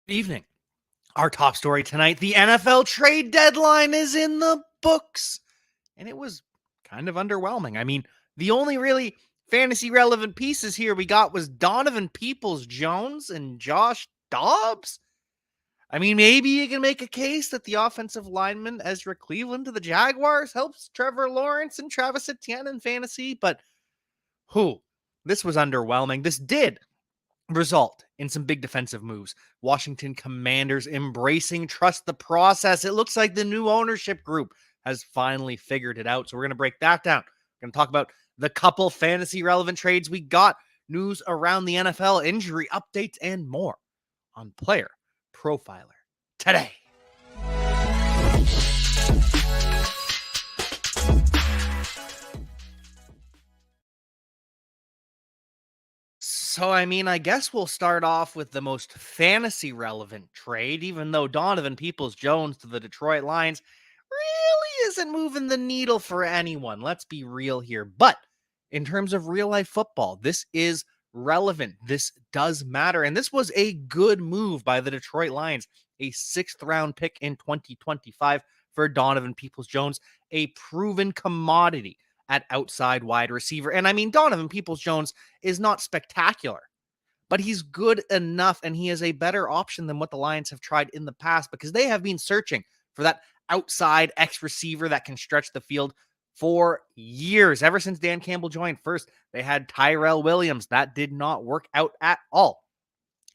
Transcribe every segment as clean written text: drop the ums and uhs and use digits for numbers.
Good evening. Our top story tonight, the NFL trade deadline is in the books. And it was kind of underwhelming. I mean, the only really fantasy relevant pieces here we got was Donovan Peoples Jones and Josh Dobbs. I mean, maybe you can make a case that the offensive lineman Ezra Cleveland to the Jaguars helps Trevor Lawrence and Travis Etienne in fantasy, but this was underwhelming. This did result in some big defensive moves. Washington Commanders embracing trust the process. It looks like the new ownership group has finally figured it out. So we're going to break that down. We're going to talk about the couple fantasy relevant trades we got, news around the NFL, injury updates, and more on Player Profiler Today. So, I guess we'll start off with the most fantasy relevant trade, even though Donovan Peoples Jones to the Detroit Lions really isn't moving the needle for anyone. Let's be real here. But in terms of real life football, this is relevant. This does matter. And this was a good move by the Detroit Lions, a 6th round pick in 2025 for Donovan Peoples Jones, a proven commodity at outside wide receiver. And Donovan Peoples Jones is not spectacular, but he's good enough, and he is a better option than what the Lions have tried in the past because they have been searching for that outside X receiver that can stretch the field for years. Ever since Dan Campbell joined, first they had Tyrell Williams. That did not work out at all.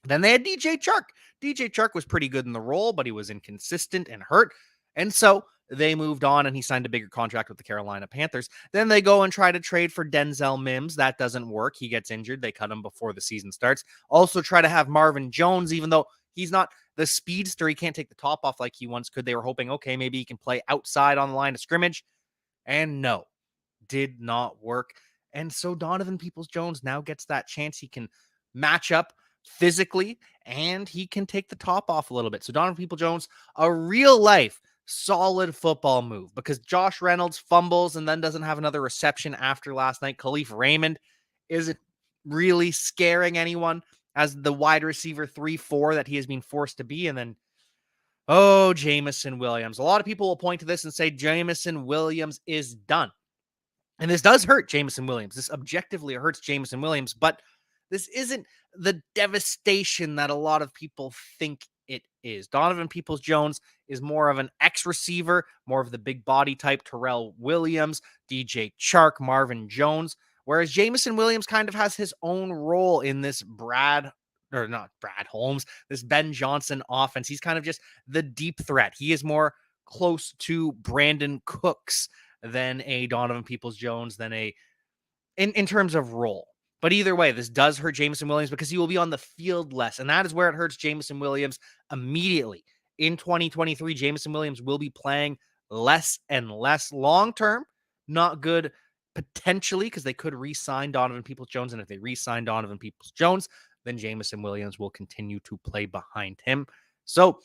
Then they had DJ Chark. DJ Chark was pretty good in the role, but he was inconsistent and hurt. And so they moved on and he signed a bigger contract with the Carolina Panthers. Then they go and try to trade for Denzel Mims. That doesn't work. He gets injured. They cut him before the season starts. Also try to have Marvin Jones, even though he's not the speedster. He can't take the top off like he once could. They were hoping, okay, maybe he can play outside on the line of scrimmage. And no, did not work. And so Donovan Peoples Jones now gets that chance. He can match up physically and he can take the top off a little bit. So Donovan Peoples Jones, a real life solid football move because Josh Reynolds fumbles and then doesn't have another reception after last night. Khalif Raymond isn't really scaring anyone as the wide receiver 3-4 that he has been forced to be. And then, Jameson Williams. A lot of people will point to this and say Jameson Williams is done. And this does hurt Jameson Williams. This objectively hurts Jameson Williams, but this isn't the devastation that a lot of people think it is. Donovan Peoples Jones is more of an X receiver, more of the big body type, Terrell Williams, DJ Chark, Marvin Jones, whereas Jameson Williams kind of has his own role in this this Ben Johnson offense. He's kind of just the deep threat. He is more close to Brandon Cooks than a Donovan Peoples Jones, in terms of role. But either way, this does hurt Jameson Williams because he will be on the field less. And that is where it hurts Jameson Williams immediately. In 2023, Jameson Williams will be playing less and less long-term. Not good potentially because they could re-sign Donovan Peoples Jones. And if they re-sign Donovan Peoples Jones, then Jameson Williams will continue to play behind him. So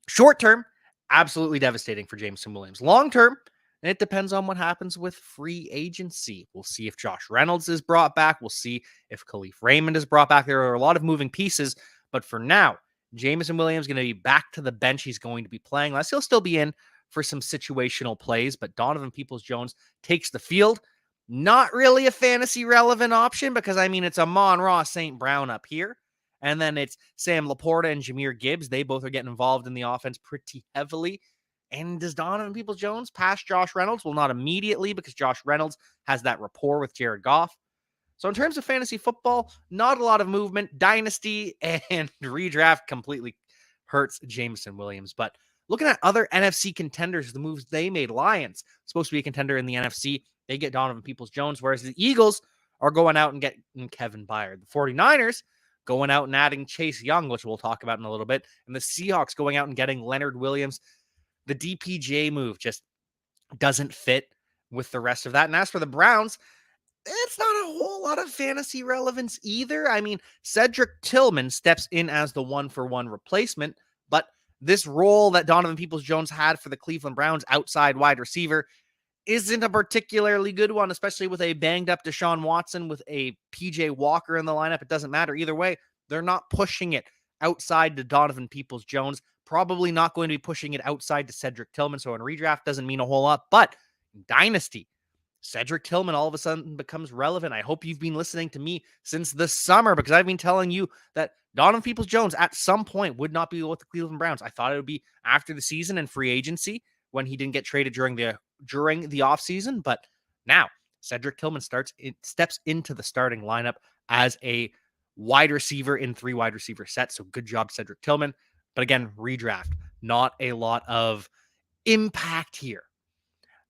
short-term, absolutely devastating for Jameson Williams. Long-term, and it depends on what happens with free agency. We'll see if Josh Reynolds is brought back. We'll see if Khalif Raymond is brought back. There are a lot of moving pieces, but for now, Jameson Williams is going to be back to the bench. He's going to be playing, unless he'll still be in for some situational plays, but Donovan Peoples Jones takes the field. Not really a fantasy relevant option because, it's Amon-Ra St. Brown up here. And then it's Sam Laporta and Jahmyr Gibbs. They both are getting involved in the offense pretty heavily. And does Donovan Peoples Jones pass Josh Reynolds? Well, not immediately because Josh Reynolds has that rapport with Jared Goff. So in terms of fantasy football, not a lot of movement. Dynasty and redraft completely hurts Jameson Williams. But looking at other NFC contenders, the moves they made, Lions, supposed to be a contender in the NFC. They get Donovan Peoples Jones, whereas the Eagles are going out and getting Kevin Byard. The 49ers going out and adding Chase Young, which we'll talk about in a little bit. And the Seahawks going out and getting Leonard Williams. The DPJ move just doesn't fit with the rest of that. And as for the Browns, it's not a whole lot of fantasy relevance either. Cedric Tillman steps in as the one-for-one replacement, but this role that Donovan Peoples Jones had for the Cleveland Browns outside wide receiver isn't a particularly good one, especially with a banged-up Deshaun Watson with a PJ Walker in the lineup. It doesn't matter. Either way, they're not pushing it outside to Donovan Peoples Jones. Probably not going to be pushing it outside to Cedric Tillman. So in redraft doesn't mean a whole lot. But in Dynasty, Cedric Tillman all of a sudden becomes relevant. I hope you've been listening to me since the summer because I've been telling you that Donovan Peoples Jones at some point would not be with the Cleveland Browns. I thought it would be after the season and free agency when he didn't get traded during the offseason. But now Cedric Tillman steps into the starting lineup as a wide receiver in 3 wide receiver sets. So good job, Cedric Tillman. But again, redraft, not a lot of impact here.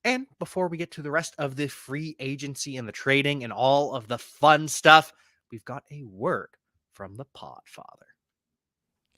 And before we get to the rest of the free agency and the trading and all of the fun stuff, we've got a word from the Podfather.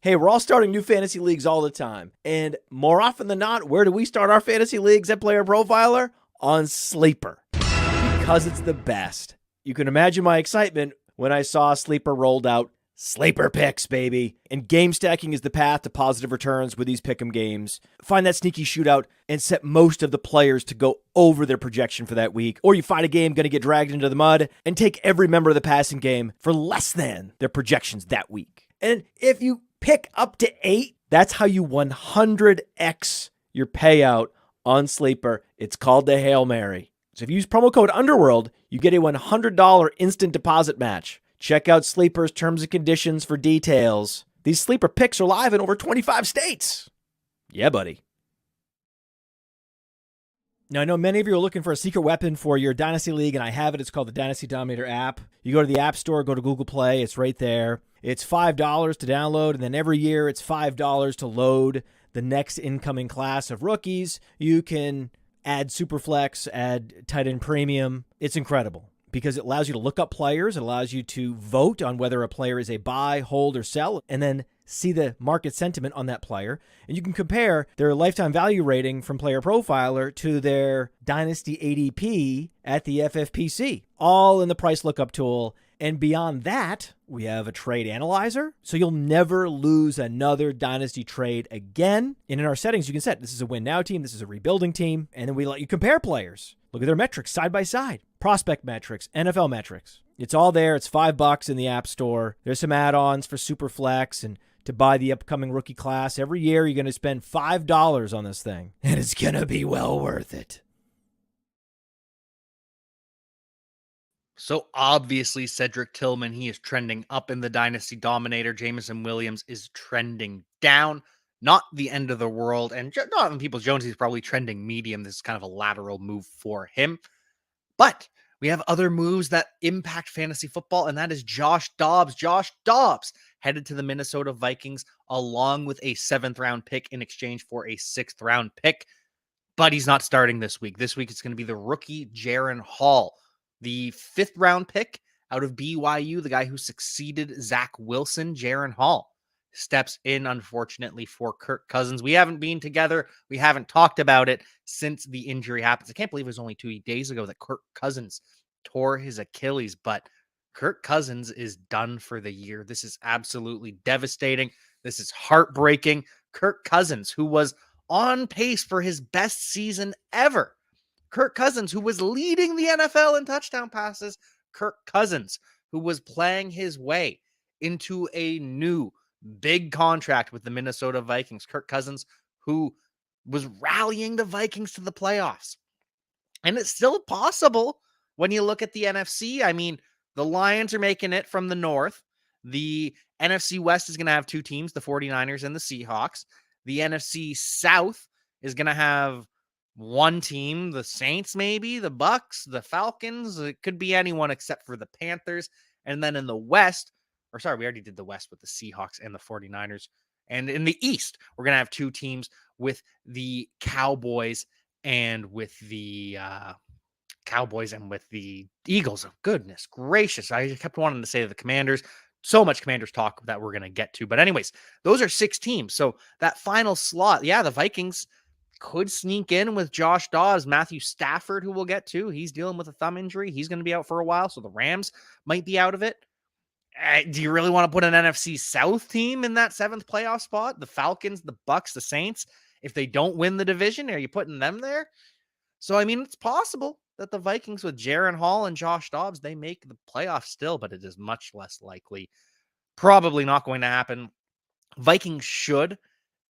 Hey, we're all starting new fantasy leagues all the time. And more often than not, where do we start our fantasy leagues at Player Profiler? On Sleeper. Because it's the best. You can imagine my excitement when I saw Sleeper rolled out. Sleeper picks, baby. And game stacking is the path to positive returns with these pick'em games. Find that sneaky shootout and set most of the players to go over their projection for that week. Or you find a game going to get dragged into the mud and take every member of the passing game for less than their projections that week. And if you pick up to 8, that's how you 100x your payout on Sleeper. It's called the Hail Mary. So if you use promo code Underworld, you get a $100 instant deposit match. Check out Sleeper's terms and conditions for details. These Sleeper picks are live in over 25 states. Yeah, buddy. Now, I know many of you are looking for a secret weapon for your Dynasty League, and I have it. It's called the Dynasty Dominator app. You go to the App Store, go to Google Play. It's right there. It's $5 to download, and then every year it's $5 to load the next incoming class of rookies. You can add Superflex, add tight end premium. It's incredible because it allows you to look up players. It allows you to vote on whether a player is a buy, hold, or sell, and then see the market sentiment on that player. And you can compare their lifetime value rating from Player Profiler to their Dynasty ADP at the FFPC, all in the price lookup tool. And beyond that, we have a trade analyzer, so you'll never lose another Dynasty trade again. And in our settings, you can set this is a win now team, this is a rebuilding team, and then we let you compare players. Look at their metrics side by side, prospect metrics, NFL metrics. It's all there. It's $5 in the App Store. There's some add-ons for Superflex and to buy the upcoming rookie class. Every year, you're going to spend $5 on this thing, and it's going to be well worth it. So obviously, Cedric Tillman, he is trending up in the Dynasty Dominator. Jameson Williams is trending down. Not the end of the world. And Donovan Peoples Jones, he's probably trending medium. This is kind of a lateral move for him. But we have other moves that impact fantasy football, and that is Josh Doubs. Josh Doubs headed to the Minnesota Vikings along with a 7th-round pick in exchange for a 6th-round pick. But he's not starting this week. This week, it's going to be the rookie Jaren Hall, the 5th-round pick out of BYU, the guy who succeeded Zach Wilson. Jaren Hall steps in, unfortunately, for Kirk Cousins. We haven't been together. We haven't talked about it since the injury happens. I can't believe it was only 2 days ago that Kirk Cousins tore his Achilles, but Kirk Cousins is done for the year. This is absolutely devastating. This is heartbreaking. Kirk Cousins, who was on pace for his best season ever. Kirk Cousins, who was leading the NFL in touchdown passes. Kirk Cousins, who was playing his way into a new big contract with the Minnesota Vikings. Kirk Cousins, who was rallying the Vikings to the playoffs. And it's still possible when you look at the NFC. I mean, the Lions are making it from the north. The NFC West is going to have 2 teams, the 49ers and the Seahawks. The NFC South is going to have 1 team, the Saints maybe, the Bucks, the Falcons. It could be anyone except for the Panthers. And then in the West, we already did the West with the Seahawks and the 49ers. And in the East, we're going to have 2 teams with the Cowboys and with the Eagles. Oh, goodness gracious. I kept wanting to say the Commanders. So much Commanders talk that we're going to get to. But anyways, those are 6 teams. So that final slot, the Vikings could sneak in with Josh Dobbs, Matthew Stafford, who we'll get to. He's dealing with a thumb injury. He's going to be out for a while. So the Rams might be out of it. Do you really want to put an NFC South team in that 7th playoff spot? The Falcons, the Bucks, the Saints, if they don't win the division, are you putting them there? So, I mean, it's possible that the Vikings with Jaren Hall and Josh Dobbs, they make the playoffs still, but it is much less likely. Probably not going to happen. Vikings should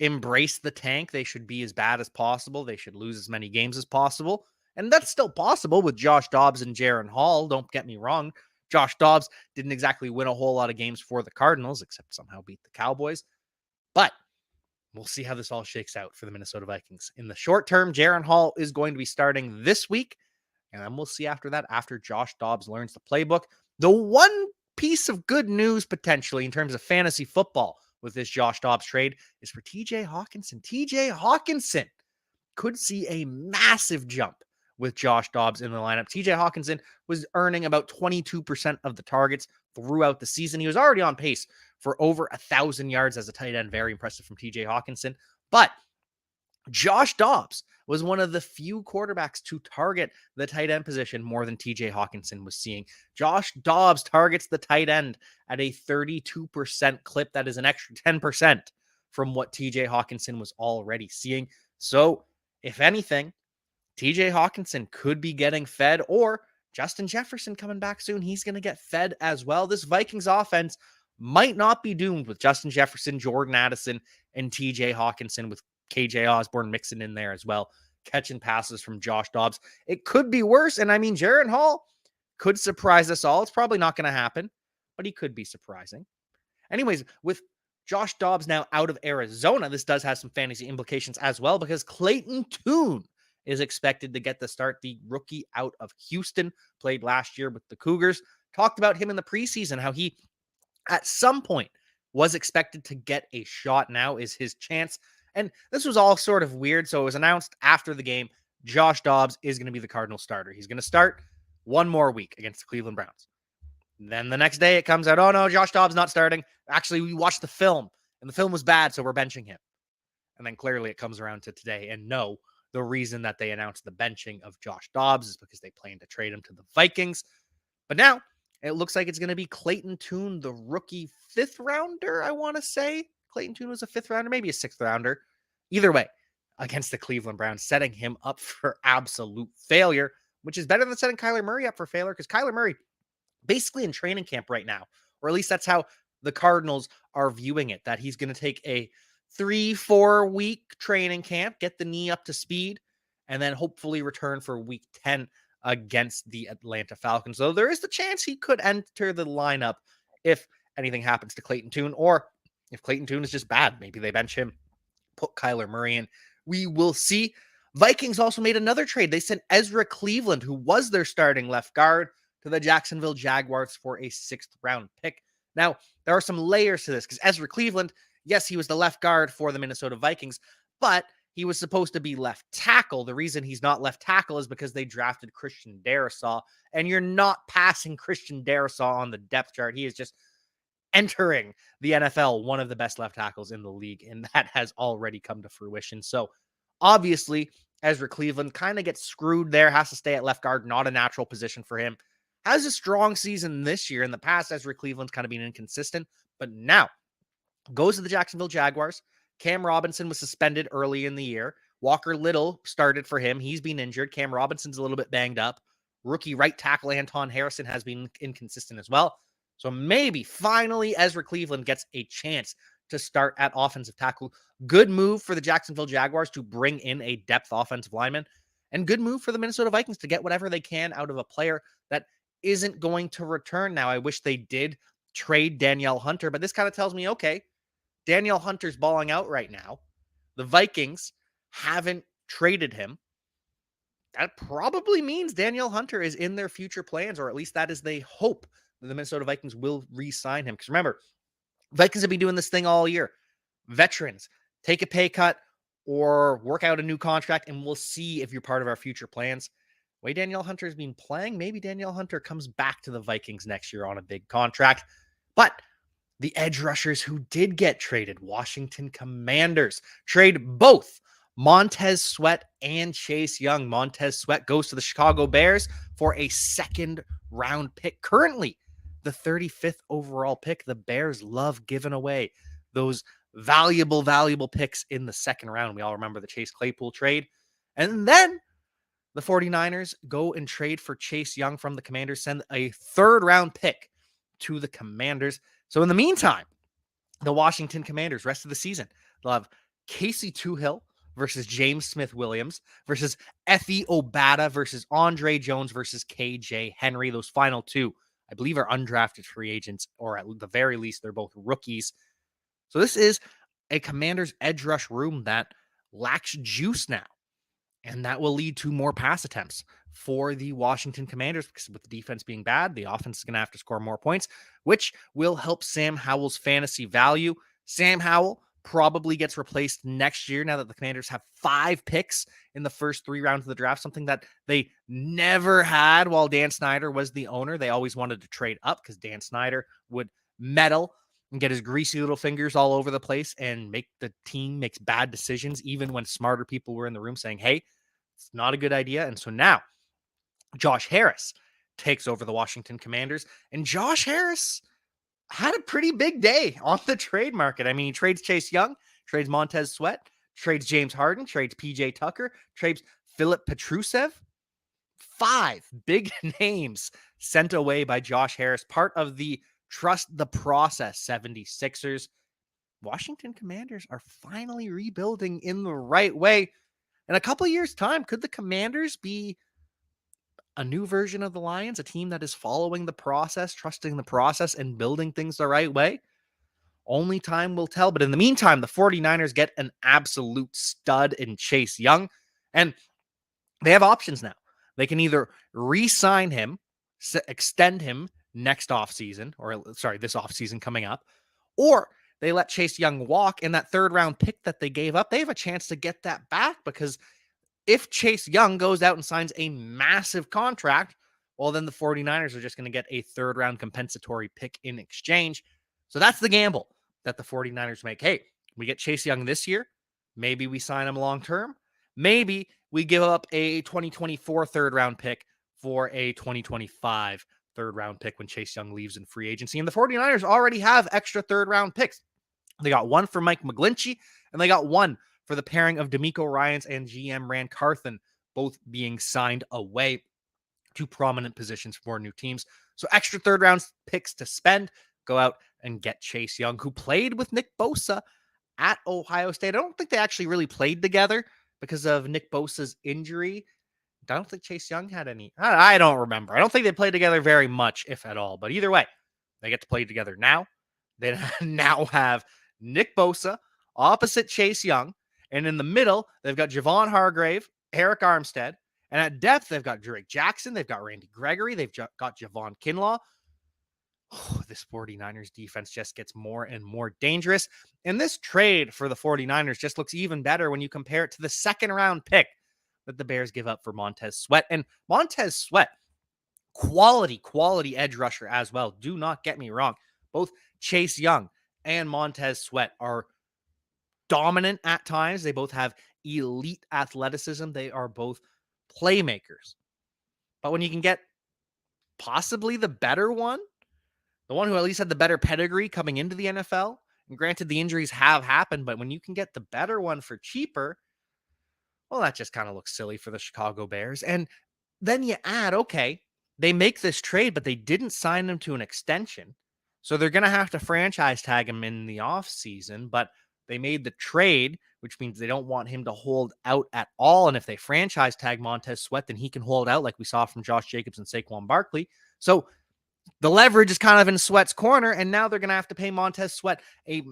embrace the tank. They should be as bad as possible. They should lose as many games as possible. And that's still possible with Josh Dobbs and Jaron Hall. Don't get me wrong. Josh Dobbs didn't exactly win a whole lot of games for the Cardinals, except somehow beat the Cowboys. But we'll see how this all shakes out for the Minnesota Vikings. In the short term, Jaron Hall is going to be starting this week. And then we'll see after that, after Josh Dobbs learns the playbook. The one piece of good news potentially in terms of fantasy football with this Josh Dobbs trade is for TJ Hawkinson. TJ Hawkinson could see a massive jump with Josh Dobbs in the lineup. TJ Hawkinson was earning about 22% of the targets throughout the season. He was already on pace for over 1,000 yards as a tight end. Very impressive from TJ Hawkinson. But Josh Dobbs was one of the few quarterbacks to target the tight end position more than TJ Hawkinson was seeing. Josh Dobbs targets the tight end at a 32% clip. That is an extra 10% from what TJ Hawkinson was already seeing. So, if anything, TJ Hawkinson could be getting fed, or Justin Jefferson coming back soon. He's going to get fed as well. This Vikings offense might not be doomed with Justin Jefferson, Jordan Addison, and TJ Hawkinson, with KJ Osborne mixing in there as well, catching passes from Josh Dobbs. It could be worse. And I mean, Jaron Hall could surprise us all. It's probably not going to happen, but he could be surprising. Anyways, with Josh Dobbs now out of Arizona, this does have some fantasy implications as well, because Clayton Tune is expected to get the start. The rookie out of Houston, played last year with the Cougars. Talked about him in the preseason, how he at some point was expected to get a shot. Now is his chance. And this was all sort of weird. So it was announced after the game, Josh Dobbs is going to be the Cardinal starter. He's going to start one more week against the Cleveland Browns. Then the next day it comes out, oh no, Josh Dobbs not starting. Actually, we watched the film and the film was bad, so we're benching him. And then clearly it comes around to today. And no, the reason that they announced the benching of Josh Dobbs is because they plan to trade him to the Vikings. But now it looks like it's going to be Clayton Tune, the rookie 5th rounder, I want to say. Clayton Tune was a 5th rounder, maybe a 6th rounder. Either way, against the Cleveland Browns, setting him up for absolute failure, which is better than setting Kyler Murray up for failure, because Kyler Murray basically in training camp right now, or at least that's how the Cardinals are viewing it, that he's going to take a 3-4 week training camp, get the knee up to speed, and then hopefully return for week 10 against the Atlanta Falcons. So there is the chance he could enter the lineup if anything happens to Clayton Tune, or if Clayton Tune is just bad, maybe they bench him, put Kyler Murray in. We will see. Vikings also made another trade. They sent Ezra Cleveland, who was their starting left guard, to the Jacksonville Jaguars for a 6th round pick. Now, there are some layers to this, because Ezra Cleveland, yes, he was the left guard for the Minnesota Vikings, but he was supposed to be left tackle. The reason he's not left tackle is because they drafted Christian Darrisaw, and you're not passing Christian Darrisaw on the depth chart. He is just entering the NFL, one of the best left tackles in the league, and that has already come to fruition. So obviously, Ezra Cleveland kind of gets screwed there, has to stay at left guard, not a natural position for him. Has a strong season this year. In the past, Ezra Cleveland's kind of been inconsistent, but now goes to the Jacksonville Jaguars. Cam Robinson was suspended early in the year. Walker Little started for him. He's been injured. Cam Robinson's a little bit banged up. Rookie right tackle Anton Harrison has been inconsistent as well. So maybe finally Ezra Cleveland gets a chance to start at offensive tackle. Good move for the Jacksonville Jaguars to bring in a depth offensive lineman, and good move for the Minnesota Vikings to get whatever they can out of a player that isn't going to return. Now, I wish they did trade Danielle Hunter, but this kind of tells me, okay, Danielle Hunter's balling out right now. The Vikings haven't traded him. That probably means Danielle Hunter is in their future plans, or at least that is they hope that the Minnesota Vikings will re-sign him. Because remember, Vikings have been doing this thing all year. Veterans, take a pay cut or work out a new contract, and we'll see if you're part of our future plans. The way Danielle Hunter has been playing, maybe Danielle Hunter comes back to the Vikings next year on a big contract. But the edge rushers who did get traded, Washington Commanders, trade both Montez Sweat and Chase Young. Montez Sweat goes to the Chicago Bears for a 2nd round pick. Currently, the 35th overall pick. The Bears love giving away those valuable picks in the 2nd round. We all remember the Chase Claypool trade. And then the 49ers go and trade for Chase Young from the Commanders, send a 3rd round pick to the Commanders. So in the meantime, The Washington Commanders, rest of the season, they'll have Casey Toohill versus James Smith-Williams versus Effie Obata versus Andre Jones versus KJ Henry. Those final two, I believe, are undrafted free agents, or at the very least, they're both rookies. So this is a Commanders edge rush room that lacks juice now. And that will lead to more pass attempts for the Washington Commanders, because with the defense being bad, the offense is going to have to score more points, which will help Sam Howell's fantasy value. Sam Howell probably gets replaced next year now that the Commanders have 5 picks in the first 3 rounds of the draft, something that they never had while Dan Snyder was the owner. They always wanted to trade up because Dan Snyder would meddle and get his greasy little fingers all over the place and make the team makes bad decisions, even when smarter people were in the room saying, hey, it's not a good idea. And so now Josh Harris takes over the Washington Commanders, and Josh Harris had a pretty big day on the trade market. I mean, he trades Chase Young, trades Montez Sweat, trades James Harden, trades PJ Tucker, trades Philip Petrusev. 5 big names sent away by Josh Harris, part of the trust the process 76ers. Washington Commanders are finally rebuilding in the right way. In a couple of years' time, could the Commanders be a new version of the Lions, a team that is following the process, trusting the process, and building things the right way? Only time will tell. But in the meantime, the 49ers get an absolute stud in Chase Young, and they have options now. They can either re-sign him, extend him next offseason, or sorry, this offseason coming up, or they let Chase Young walk, and that 3rd round pick that they gave up, they have a chance to get that back, because if Chase Young goes out and signs a massive contract, well, then the 49ers are just going to get a 3rd round compensatory pick in exchange. So that's the gamble that the 49ers make. Hey, we get Chase Young this year. Maybe we sign him long term. Maybe we give up a 2024 3rd round pick for a 2025 3rd round pick when Chase Young leaves in free agency. And the 49ers already have extra 3rd round picks. They got one for Mike McGlinchey, and they got one for the pairing of D'Amico Ryans and GM Rand Carthen, both being signed away to prominent positions for new teams. So extra 3rd round picks to spend. Go out and get Chase Young, who played with Nick Bosa at Ohio State. I don't think they actually really played together because of Nick Bosa's injury. I don't think Chase Young had any. I don't remember. I don't think they played together very much, if at all. But either way, they get to play together now. They now have Nick Bosa opposite Chase Young. And in the middle, they've got Javon Hargrave, Eric Armstead. And at depth, they've got Drake Jackson. They've got Randy Gregory. They've got Javon Kinlaw. Oh, this 49ers defense just gets more and more dangerous. And this trade for the 49ers just looks even better when you compare it to the 2nd round pick that the Bears give up for Montez Sweat. And Montez Sweat, quality edge rusher as well. Do not get me wrong. Both Chase Young and Montez Sweat are dominant at times. They both have elite athleticism. They are both playmakers. But when you can get possibly the better one, the one who at least had the better pedigree coming into the NFL, and granted the injuries have happened, but when you can get the better one for cheaper, well, that just kind of looks silly for the Chicago Bears. And then you add, okay, they make this trade, but they didn't sign him to an extension. So they're going to have to franchise tag him in the offseason, but they made the trade, which means they don't want him to hold out at all. And if they franchise tag Montez Sweat, then he can hold out like we saw from Josh Jacobs and Saquon Barkley. So the leverage is kind of in Sweat's corner, and now they're going to have to pay Montez Sweat a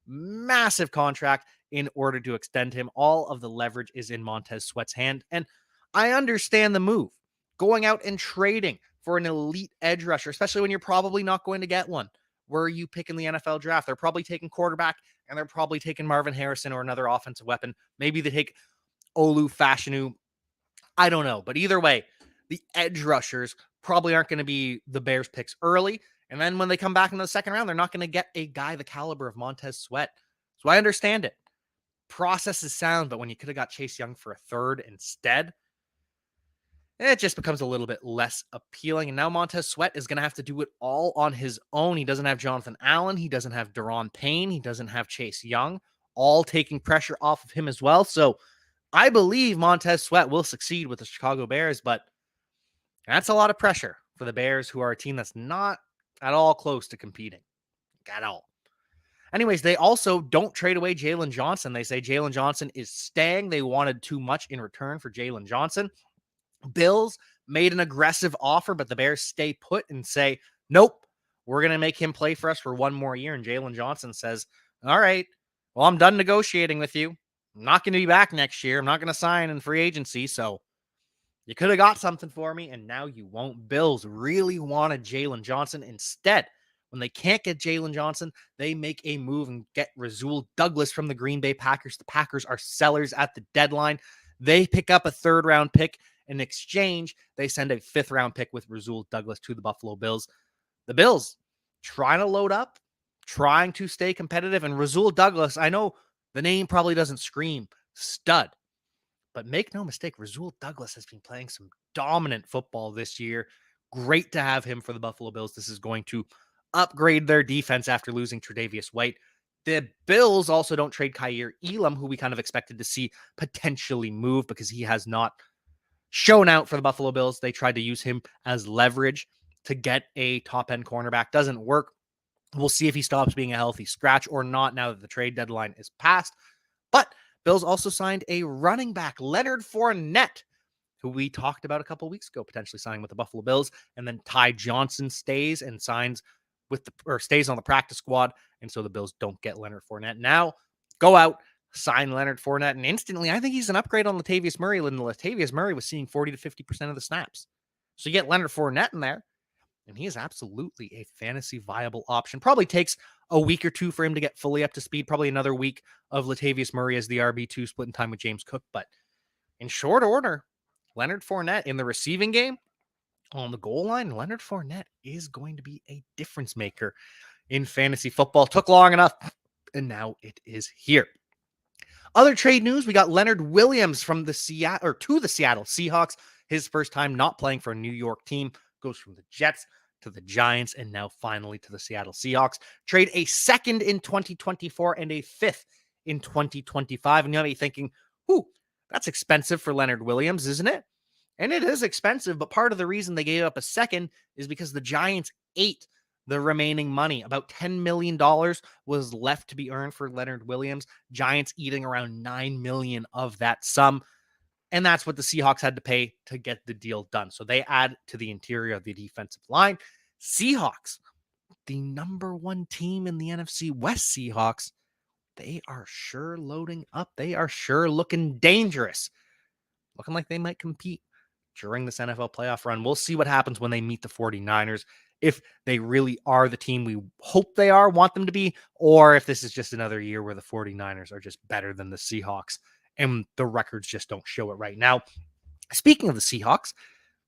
massive contract in order to extend him. All of the leverage is in Montez Sweat's hand, and I understand the move. Going out and trading for an elite edge rusher, especially when you're probably not going to get one. Where are you picking the NFL draft? They're probably taking quarterback, and they're probably taking Marvin Harrison or another offensive weapon. Maybe they take Olu Fashanu. I don't know. But either way, the edge rushers probably aren't going to be the Bears picks early. And then when they come back into the 2nd round, they're not going to get a guy the caliber of Montez Sweat. So I understand it. Process is sound, but when you could have got Chase Young for a 3rd instead, it just becomes a little bit less appealing. And now Montez Sweat is going to have to do it all on his own. He doesn't have Jonathan Allen. He doesn't have Daron Payne. He doesn't have Chase Young, all taking pressure off of him as well. So I believe Montez Sweat will succeed with the Chicago Bears, but that's a lot of pressure for the Bears, who are a team that's not at all close to competing at all. Anyways, they also don't trade away Jalen Johnson. They say Jalen Johnson is staying. They wanted too much in return for Jalen Johnson. Bills made an aggressive offer, but the Bears stay put and say, nope, we're going to make him play for us for one more year. And Jalen Johnson says, all right, well, I'm done negotiating with you. I'm not going to be back next year. I'm not going to sign in free agency. So you could have got something for me, and now you won't. Bills really wanted Jalen Johnson. Instead, when they can't get Jalen Johnson, they make a move and get Rasul Douglas from the Green Bay Packers. The Packers are sellers at the deadline. They pick up a third-round pick. In exchange, they send a fifth-round pick with Rasul Douglas to the Buffalo Bills. The Bills trying to load up, trying to stay competitive, and Rasul Douglas, I know the name probably doesn't scream stud, but make no mistake, Rasul Douglas has been playing some dominant football this year. Great to have him for the Buffalo Bills. This is going to upgrade their defense after losing Tre'Davious White. The Bills also don't trade Kaiir Elam, who we kind of expected to see potentially move because he has not shown out for the Buffalo Bills. They tried to use him as leverage to get a top-end cornerback. Doesn't work. We'll see if he stops being a healthy scratch or not now that the trade deadline is passed. But Bills also signed a running back, Leonard Fournette, who we talked about a couple weeks ago, potentially signing with the Buffalo Bills. And then Ty Johnson stays and signs stays on the practice squad. And so the Bills don't get Leonard Fournette. Now go out, sign Leonard Fournette, and instantly I think he's an upgrade on Latavius Murray. Latavius Murray was seeing 40 to 50% of the snaps. So you get Leonard Fournette in there, and he is absolutely a fantasy viable option. Probably takes a week or two for him to get fully up to speed. Probably another week of Latavius Murray as the RB2 splitting time with James Cook. But in short order, Leonard Fournette in the receiving game, on the goal line, Leonard Fournette is going to be a difference maker in fantasy football. Took long enough, and now it is here. Other trade news, we got Leonard Williams from the Seattle Seahawks. His first time not playing for a New York team, goes from the Jets to the Giants, and now finally to the Seattle Seahawks. Trade a second in 2024 and a fifth in 2025. And you might be thinking, that's expensive for Leonard Williams, isn't it? And it is expensive, but part of the reason they gave up a second is because the Giants ate the remaining money. About $10 million was left to be earned for Leonard Williams. Giants eating around $9 million of that sum. And that's what the Seahawks had to pay to get the deal done. So they add to the interior of the defensive line. Seahawks, the number one team in the NFC West Seahawks, they are sure loading up. They are sure looking dangerous. Looking like they might compete during this NFL playoff run. We'll see what happens when they meet the 49ers. If they really are the team we hope they are, want them to be, or if this is just another year where the 49ers are just better than the Seahawks and the records just don't show it right now. Speaking of the Seahawks,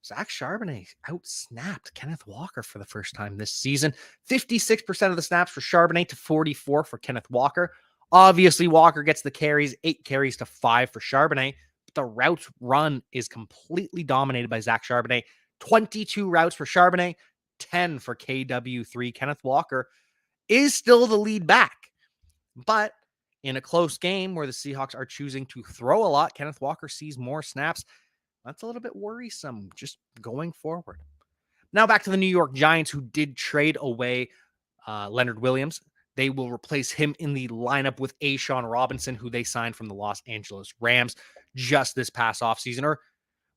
Zach Charbonnet outsnapped Kenneth Walker for the first time this season. 56% of the snaps for Charbonnet to 44 for Kenneth Walker. Obviously, Walker gets the carries, 8 carries to 5 for Charbonnet. But the routes run is completely dominated by Zach Charbonnet. 22 routes for Charbonnet, 10 for KW3. Kenneth Walker is still the lead back. But in a close game where the Seahawks are choosing to throw a lot, Kenneth Walker sees more snaps. That's a little bit worrisome just going forward. Now back to the New York Giants, who did trade away Leonard Williams. They will replace him in the lineup with A'Shawn Robinson, who they signed from the Los Angeles Rams just this past offseason. Or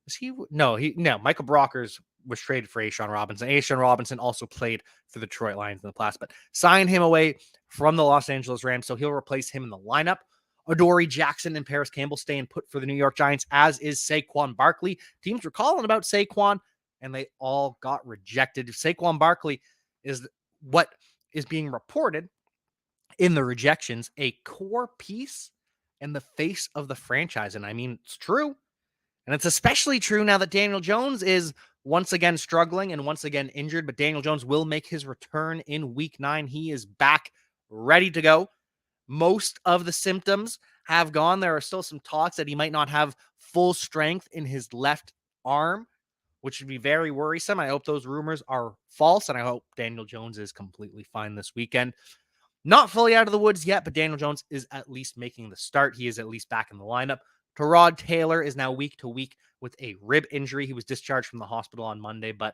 was he? No, Michael Brockers was traded for A'Shawn Robinson. A'Shawn Robinson also played for the Detroit Lions in the past, but signed him away from the Los Angeles Rams, so he'll replace him in the lineup. Adoree Jackson and Paris Campbell staying put for the New York Giants, as is Saquon Barkley. Teams were calling about Saquon, and they all got rejected. Saquon Barkley is what is being reported in the rejections, a core piece and the face of the franchise. And I mean, it's true. And it's especially true now that Daniel Jones is once again struggling and once again injured, but Daniel Jones will make his return in week 9. He is back, ready to go. Most of the symptoms have gone. There are still some talks that he might not have full strength in his left arm, which would be very worrisome. I hope those rumors are false, and I hope Daniel Jones is completely fine this weekend. Not fully out of the woods yet, but Daniel Jones is at least making the start. He is at least back in the lineup. Tyrod Taylor is now week to week with a rib injury. He was discharged from the hospital on Monday, but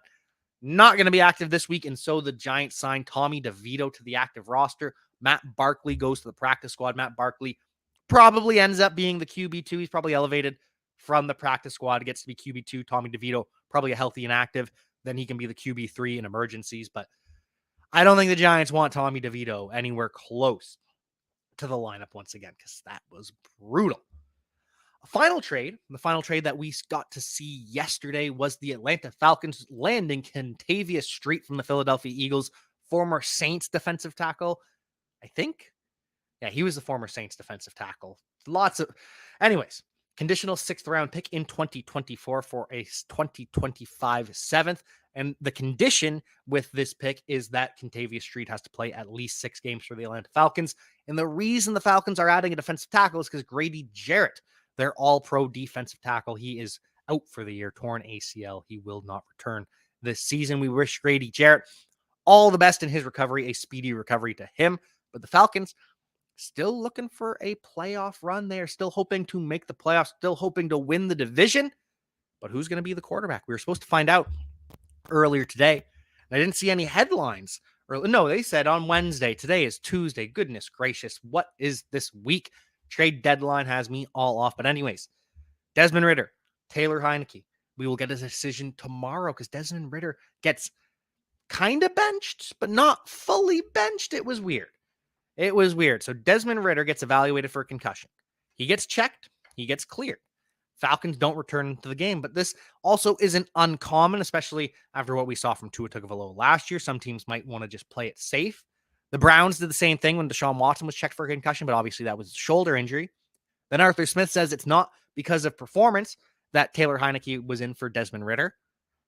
not going to be active this week, and so the Giants signed Tommy DeVito to the active roster. Matt Barkley goes to the practice squad. Matt Barkley probably ends up being the QB2. He's probably elevated from the practice squad, gets to be QB2. Tommy DeVito, probably a healthy and active. Then he can be the QB3 in emergencies. But I don't think the Giants want Tommy DeVito anywhere close to the lineup once again, because that was brutal. The final trade that we got to see yesterday was the Atlanta Falcons landing Kentavious Street from the Philadelphia Eagles, former Saints defensive tackle. I think. Yeah, he was the former Saints defensive tackle. Anyways, conditional 6th round pick in 2024 for a 2025 7th. And the condition with this pick is that Kentavious Street has to play at least 6 games for the Atlanta Falcons. And the reason the Falcons are adding a defensive tackle is because Grady Jarrett, their all-pro defensive tackle, he is out for the year, torn ACL. He will not return this season. We wish Grady Jarrett all the best in his recovery, a speedy recovery to him. But the Falcons still looking for a playoff run. They are still hoping to make the playoffs, still hoping to win the division. But who's going to be the quarterback? We were supposed to find out earlier today. I didn't see any headlines. No, they said on Wednesday. Today is Tuesday. Goodness gracious. What is this week? Trade deadline has me all off. But anyways, Desmond Ridder, Taylor Heinicke. We will get a decision tomorrow because Desmond Ridder gets kind of benched, but not fully benched. It was weird. So Desmond Ridder gets evaluated for a concussion. He gets checked. He gets cleared. Falcons don't return to the game, but this also isn't uncommon, especially after what we saw from Tua Tagovailoa last year. Some teams might want to just play it safe. The Browns did the same thing when Deshaun Watson was checked for a concussion, but obviously that was a shoulder injury. Then Arthur Smith says it's not because of performance that Taylor Heinicke was in for Desmond Ridder,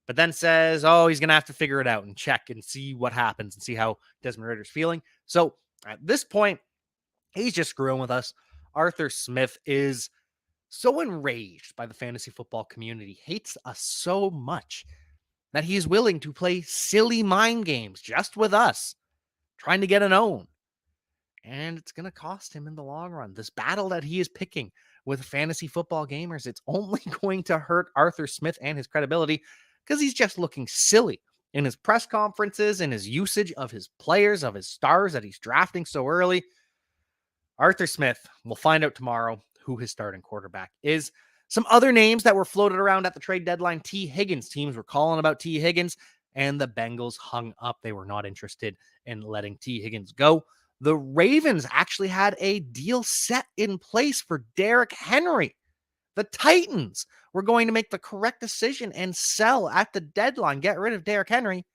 but then says, he's going to have to figure it out and check and see what happens and see how Desmond Ridder's feeling. So at this point, he's just screwing with us. Arthur Smith is so enraged by the fantasy football community, hates us so much that he is willing to play silly mind games just with us, trying to get an own. And it's going to cost him in the long run. This battle that he is picking with fantasy football gamers, it's only going to hurt Arthur Smith and his credibility because he's just looking silly in his press conferences and his usage of his players, of his stars that he's drafting so early. Arthur Smith, we'll find out tomorrow who his starting quarterback is. Some other names that were floated around at the trade deadline, T. Higgins. Teams were calling about T. Higgins, and the Bengals hung up. They were not interested in letting T. Higgins go. The Ravens actually had a deal set in place for Derrick Henry. The Titans were going to make the correct decision and sell at the deadline, get rid of Derrick Henry.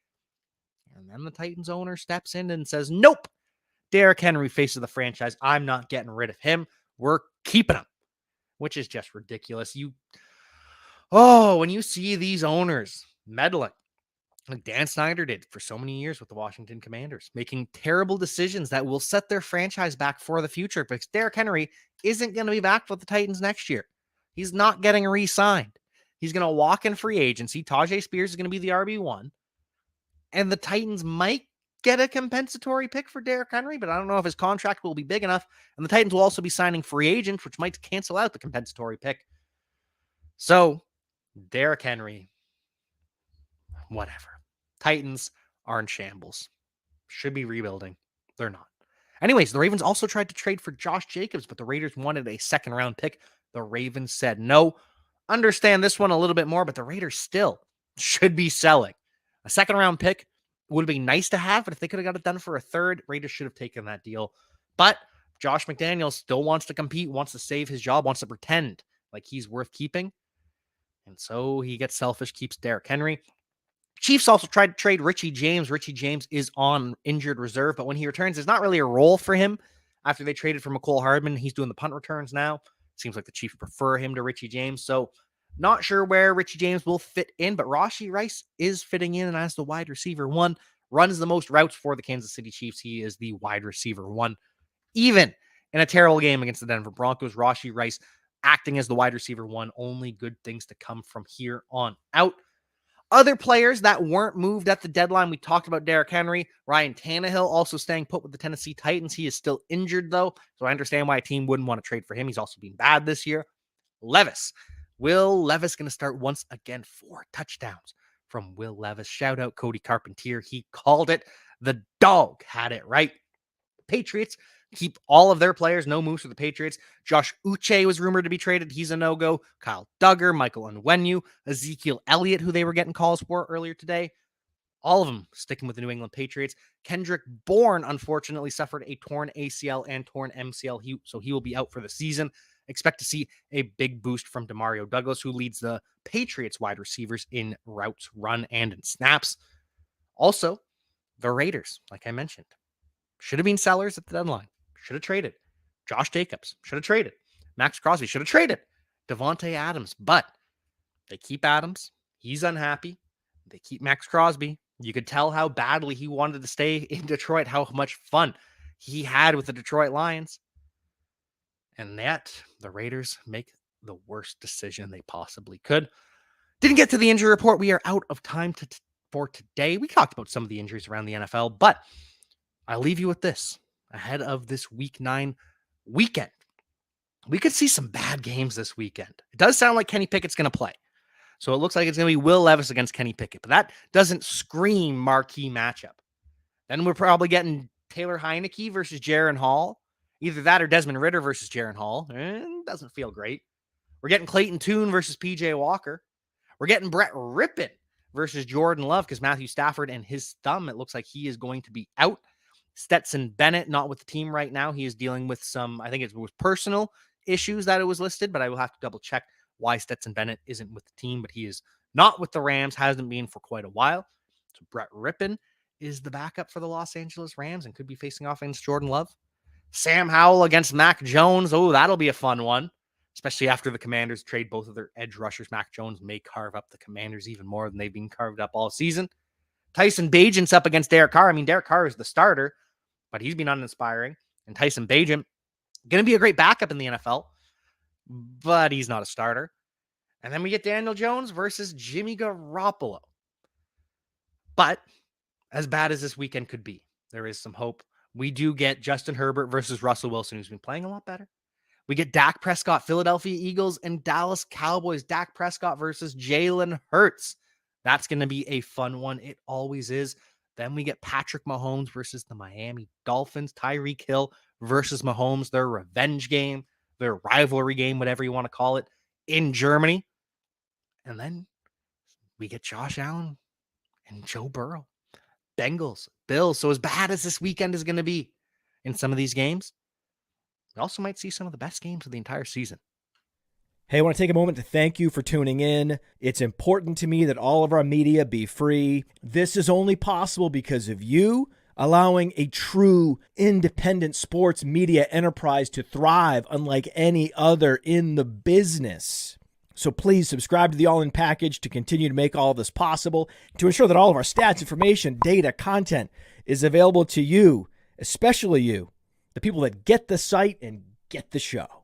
And then the Titans owner steps in and says, nope, Derrick Henry faces the franchise. I'm not getting rid of him. We're keeping him, which is just ridiculous. When you see these owners meddling, like Dan Snyder did for so many years with the Washington Commanders, making terrible decisions that will set their franchise back for the future, because Derrick Henry isn't going to be back with the Titans next year. He's not getting re-signed. He's going to walk in free agency. Tajay Spears is going to be the RB1. And the Titans might get a compensatory pick for Derrick Henry, but I don't know if his contract will be big enough. And the Titans will also be signing free agents, which might cancel out the compensatory pick. So, Derrick Henry, whatever. Titans are in shambles. Should be rebuilding. They're not. Anyways, the Ravens also tried to trade for Josh Jacobs, but the Raiders wanted a second-round pick. The Ravens said no. Understand this one a little bit more, but the Raiders still should be selling. A second-round pick would be nice to have, but if they could have got it done for a third, Raiders should have taken that deal. But Josh McDaniels still wants to compete, wants to save his job, wants to pretend like he's worth keeping. And so he gets selfish, keeps Derrick Henry. Chiefs also tried to trade Richie James. Richie James is on injured reserve, but when he returns, there's not really a role for him. After they traded for McCole Hardman, he's doing the punt returns now. Seems like the Chiefs prefer him to Richie James. So not sure where Richie James will fit in, but Rashee Rice is fitting in as the wide receiver 1, runs the most routes for the Kansas City Chiefs. He is the wide receiver 1. Even in a terrible game against the Denver Broncos, Rashee Rice acting as the wide receiver 1. Only good things to come from here on out. Other players that weren't moved at the deadline, we talked about Derrick Henry. Ryan Tannehill also staying put with the Tennessee Titans. He is still injured, though, so I understand why a team wouldn't want to trade for him. He's also been bad this year. Levis. Will Levis going to start once again? 4 touchdowns from Will Levis. Shout out Cody Carpentier. He called it. The dog had it right. Patriots keep all of their players. No moves for the Patriots. Josh Uche was rumored to be traded. He's a no-go. Kyle Duggar, Michael Onwenu, Ezekiel Elliott, who they were getting calls for earlier today. All of them sticking with the New England Patriots. Kendrick Bourne, unfortunately, suffered a torn ACL and torn MCL, so he will be out for the season. Expect to see a big boost from Demario Douglas, who leads the Patriots wide receivers in routes run and in snaps. Also, the Raiders, like I mentioned, should have been sellers at the deadline. Should have traded. Josh Jacobs should have traded. Max Crosby should have traded. Devontae Adams, but they keep Adams. He's unhappy. They keep Max Crosby. You could tell how badly he wanted to stay in Detroit, how much fun he had with the Detroit Lions. And yet, the Raiders make the worst decision they possibly could. Didn't get to the injury report. We are out of time for today. We talked about some of the injuries around the NFL, but I'll leave you with this. Ahead of this Week 9 weekend, we could see some bad games this weekend. It does sound like Kenny Pickett's going to play. So it looks like it's going to be Will Levis against Kenny Pickett, but that doesn't scream marquee matchup. Then we're probably getting Taylor Heinicke versus Jaron Hall. Either that or Desmond Ridder versus Jaron Hall. Doesn't feel great. We're getting Clayton Tune versus PJ Walker. We're getting Brett Rippon versus Jordan Love because Matthew Stafford and his thumb, it looks like he is going to be out. Stetson Bennett, not with the team right now. He is dealing with some, I think it was personal issues that it was listed, but I will have to double check why Stetson Bennett isn't with the team, but he is not with the Rams, hasn't been for quite a while. So Brett Rippon is the backup for the Los Angeles Rams and could be facing off against Jordan Love. Sam Howell against Mac Jones. Oh, that'll be a fun one, especially after the Commanders trade both of their edge rushers. Mac Jones may carve up the Commanders even more than they've been carved up all season. Tyson Bagent's up against Derek Carr. I mean, Derek Carr is the starter, but he's been uninspiring. And Tyson Bagent, going to be a great backup in the NFL, but he's not a starter. And then we get Daniel Jones versus Jimmy Garoppolo. But as bad as this weekend could be, there is some hope. We do get Justin Herbert versus Russell Wilson, who's been playing a lot better. We get Dak Prescott, Philadelphia Eagles, and Dallas Cowboys. Dak Prescott versus Jalen Hurts. That's going to be a fun one. It always is. Then we get Patrick Mahomes versus the Miami Dolphins. Tyreek Hill versus Mahomes, their revenge game, their rivalry game, whatever you want to call it, in Germany. And then we get Josh Allen and Joe Burrow. Bengals, Bills. So as bad as this weekend is going to be in some of these games, we also might see some of the best games of the entire season. Hey, I want to take a moment to thank you for tuning in. It's important to me that all of our media be free. This is only possible because of you allowing a true independent sports media enterprise to thrive unlike any other in the business. So please subscribe to the All In Package to continue to make all of this possible, to ensure that all of our stats, information, data, content is available to you, especially you, the people that get the site and get the show.